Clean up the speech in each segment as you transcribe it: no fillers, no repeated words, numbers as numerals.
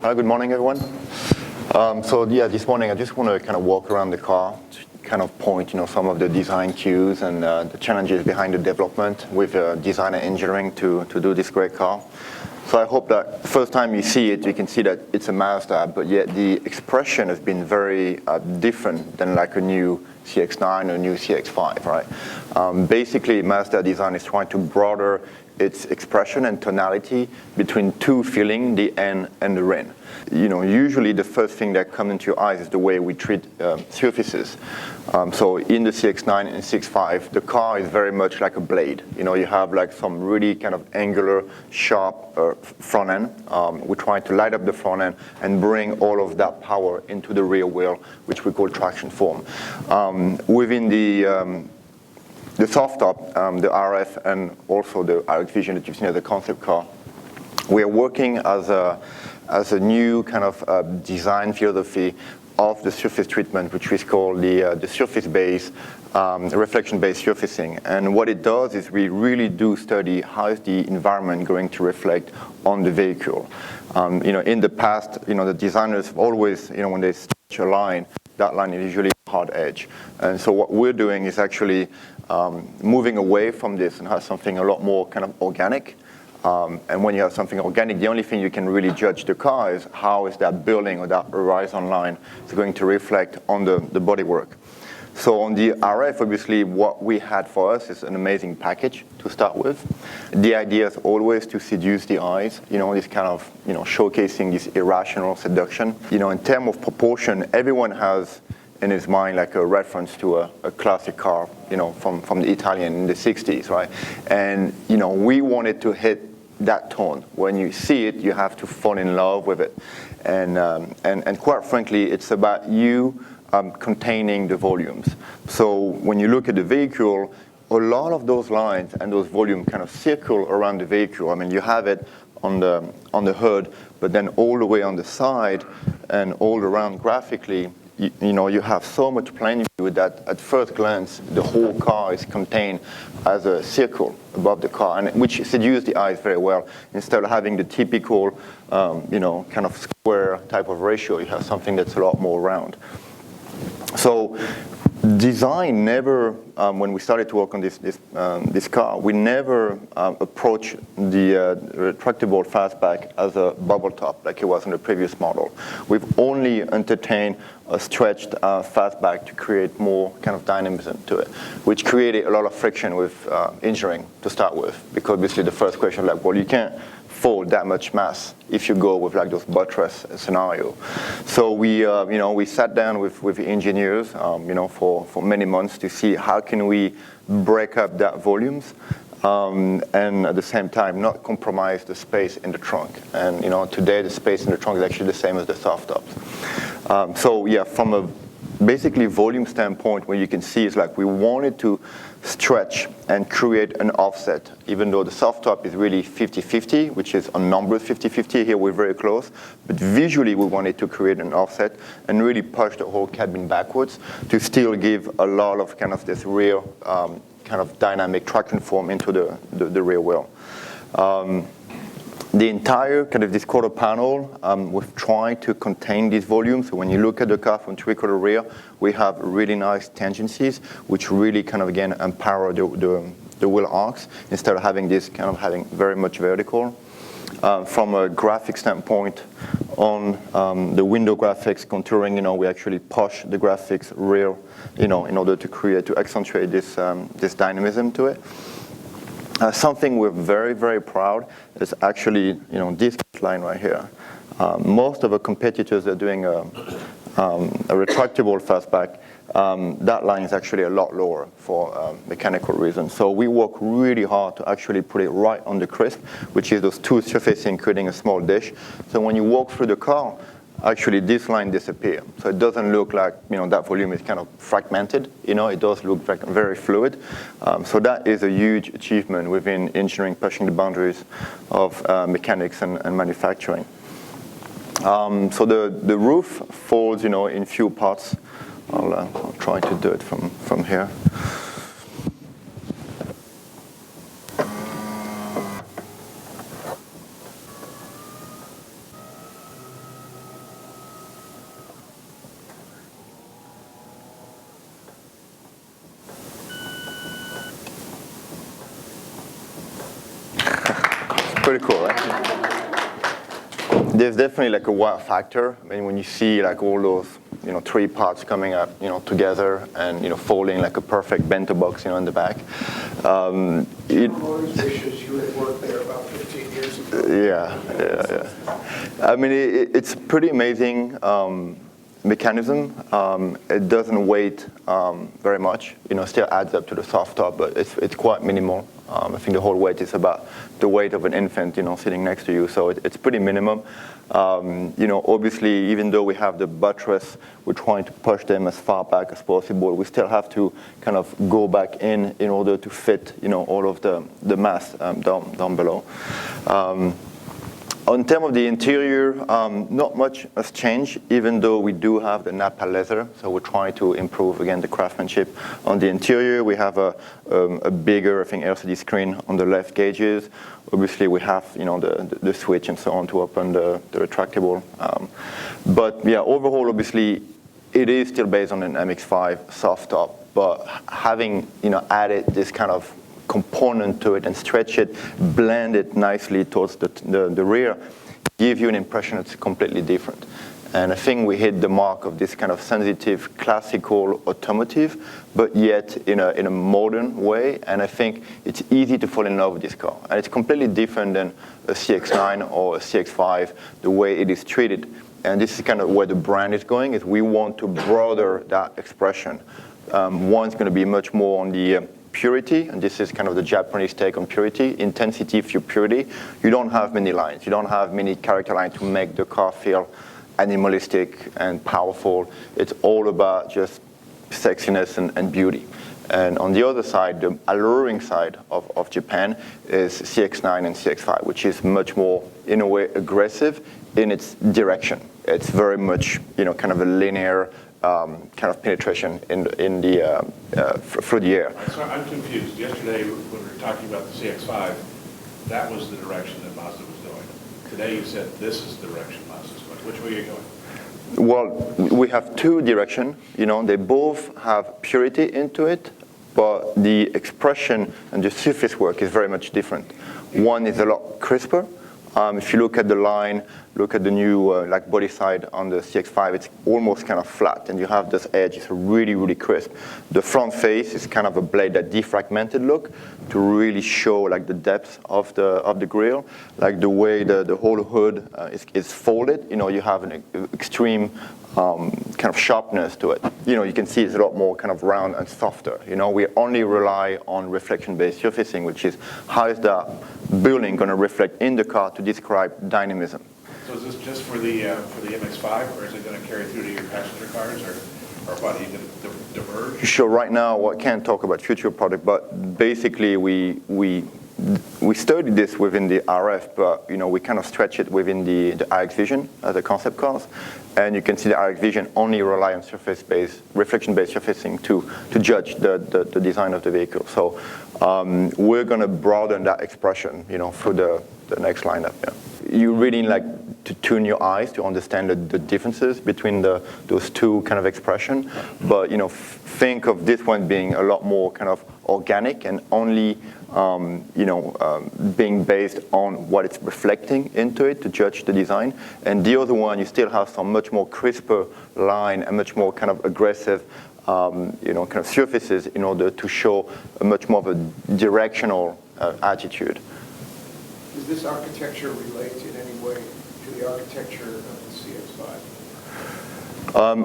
Hi, good morning, everyone. This morning I just want to kind of walk around the car, to kind of point, some of the design cues and the challenges behind the development with design and engineering to do this great car. So I hope that first time you see it, you can see that it's a Mazda, but yet the expression has been very different than like a new CX-9 or a new CX-5, right? Basically, Mazda design is trying to broaden its expression and tonality between two feelings, the N and the RIN. Usually the first thing that comes into your eyes is the way we treat surfaces. So in the CX-9 and CX-5, the car is very much like a blade. You have like some really kind of angular, sharp front end. We're trying to light up the front end and bring all of that power into the rear wheel, which we call traction form. Within the soft top, the RF, and also the RX Vision that you've seen as a concept car, we are working as a new kind of design philosophy of the surface treatment, which is called the surface-based, reflection-based surfacing. And what it does is we really do study how is the environment going to reflect on the vehicle. In the past, the designers always, when they stitch a line, that line is usually a hard edge. And so what we're doing is actually moving away from this and have something a lot more kind of organic. And when you have something organic, the only thing you can really judge the car is how is that building or that horizon line is going to reflect on the bodywork. So on the RF, obviously, what we had for us is an amazing package to start with. The idea is always to seduce the eyes, this kind of, showcasing this irrational seduction. In terms of proportion, everyone has in his mind like a reference to a classic car, from the Italian in the 60s, right? And, we wanted to hit that tone. When you see it, you have to fall in love with it. And quite frankly, it's about you containing the volumes. So when you look at the vehicle, a lot of those lines and those volumes kind of circle around the vehicle. I mean, you have it on the hood, but then all the way on the side and all around graphically, you have so much plain view that at first glance, the whole car is contained as a circle above the car, and which seduces the eyes very well. Instead of having the typical, kind of square type of ratio, you have something that's a lot more round. So design never, when we started to work on this car, we never approached the retractable fastback as a bubble top like it was in the previous model. We've only entertained a stretched fastback to create more kind of dynamism to it, which created a lot of friction with engineering to start with, because obviously the first question was like, well, you can't fold that much mass if you go with like those buttress scenario. So we sat down with engineers, for many months to see how can we break up that volumes, and at the same time not compromise the space in the trunk. And today the space in the trunk is actually the same as the soft tops. From a basically volume standpoint, what you can see is like we wanted to stretch and create an offset, even though the soft top is really 50-50, which is on numbers 50-50. Here we're very close, but visually we wanted to create an offset and really push the whole cabin backwards to still give a lot of kind of this rear kind of dynamic traction form into the rear wheel. The entire kind of this quarter panel, we've tried to contain these volumes. So when you look at the car from three-quarter rear, we have really nice tangencies, which really kind of, again, empower the wheel arcs instead of having this kind of having very much vertical. From a graphic standpoint, on the window graphics contouring, we actually push the graphics rear, in order to accentuate this dynamism to it. Something we're very, very proud is actually, this line right here. Most of our competitors are doing a retractable fastback. That line is actually a lot lower for mechanical reasons. So we work really hard to actually put it right on the crisp, which is those two surfacing creating a small dish. So when you walk through the car, actually this line disappears. So it doesn't look like, that volume is kind of fragmented. It does look very fluid. So that is a huge achievement within engineering, pushing the boundaries of mechanics and manufacturing. So the roof folds, in few parts. I'll try to do it from here. pretty cool, right? There's definitely like a wow factor. I mean, when you see like all those, three parts coming up, together and, folding like a perfect bento box, in the back. Motors wishes you had worked there about 15 years ago. Yeah. I mean, it's a pretty amazing mechanism. It doesn't weigh very much. Still adds up to the soft top, but it's quite minimal. I think the whole weight is about the weight of an infant, sitting next to you. So it's pretty minimum. Obviously, even though we have the buttress, we're trying to push them as far back as possible. We still have to kind of go back in order to fit, all of the mass down below. On terms of the interior, not much has changed, even though we do have the Napa leather. So we're trying to improve, again, the craftsmanship. On the interior, we have a bigger, I think, LCD screen on the left gauges. Obviously, we have, the switch and so on to open the retractable. But yeah, overall, obviously, it is still based on an MX-5 soft top. But having, added this kind of component to it and stretch it, blend it nicely towards the rear, give you an impression it's completely different. And I think we hit the mark of this kind of sensitive, classical automotive, but yet in a modern way. And I think it's easy to fall in love with this car. And it's completely different than a CX-9 or a CX-5, the way it is treated. And this is kind of where the brand is going, is we want to broaden that expression. One's going to be much more on the purity, and this is kind of the Japanese take on purity, intensity through purity. You don't have many lines. You don't have many character lines to make the car feel animalistic and powerful. It's all about just sexiness and beauty. And on the other side, the alluring side of Japan is CX-9 and CX-5, which is much more, in a way, aggressive in its direction. It's very much, kind of a linear kind of penetration through the air. So I'm confused. Yesterday, when we were talking about the CX-5, that was the direction that Mazda was going. Today, you said this is the direction Mazda's going. Which way are you going? Well, we have two directions. They both have purity into it, but the expression and the surface work is very much different. One is a lot crisper. If you look at the line, look at the new body side on the CX-5, it's almost kind of flat, and you have this edge. It's really, really crisp. The front face is kind of a blade that defragmented look to really show like the depth of the grille, like the way the whole hood is folded. You have an extreme kind of sharpness to it. You can see it's a lot more kind of round and softer. We only rely on reflection-based surfacing, which is how is the building going to reflect in the car to describe dynamism. So is this just for the MX-5, or is it going to carry through to your passenger cars, or what, are you going to diverge? Sure. Right now, I can't talk about future product, but basically we studied this within the RF, but we kind of stretch it within the RX Vision as a concept cars, and you can see the RX Vision only rely on surface-based, reflection-based surfacing to judge the design of the vehicle. So we're going to broaden that expression, through the next lineup. Yeah. You really like to tune your eyes to understand the differences between those two kind of expression, but think of this one being a lot more kind of organic and only being based on what it's reflecting into it to judge the design. And the other one, you still have some much more crisper line and much more kind of aggressive kind of surfaces in order to show a much more of a directional attitude. Does this architecture relate in any way to the architecture of the CX-5? The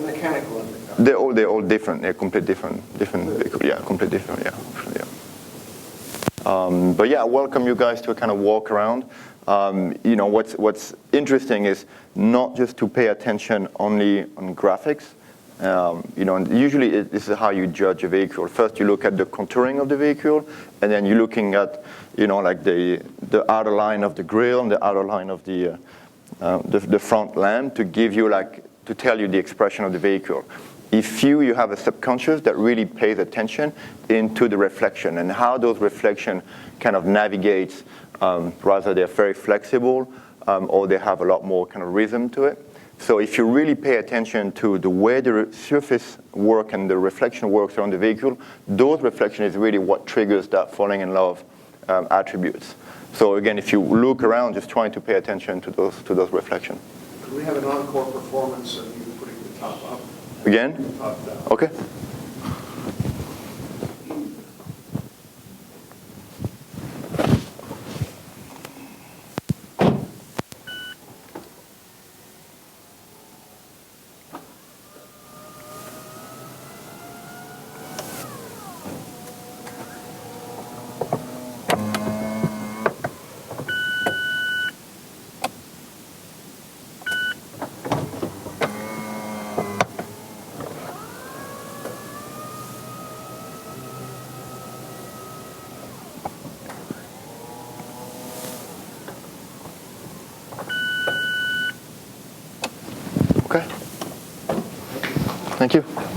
mechanical of the car. They're all different. They're completely different. Yeah, completely different. Yeah. But yeah, I welcome you guys to kind of walk around. What's interesting is not just to pay attention only on graphics. And usually this is how you judge a vehicle. First, you look at the contouring of the vehicle, and then you're looking at, like the outer line of the grille and the outer line of the front lamp to give you to tell you the expression of the vehicle. If you have a subconscious that really pays attention into the reflection and how those reflection kind of navigates, rather they're very flexible or they have a lot more kind of rhythm to it. So if you really pay attention to the way the surface work and the reflection works around the vehicle, those reflection is really what triggers that falling in love attributes. So again, if you look around, just trying to pay attention to those reflections. Could we have an encore performance of you putting the top up? Again? Top down. Okay. Okay. Thank you.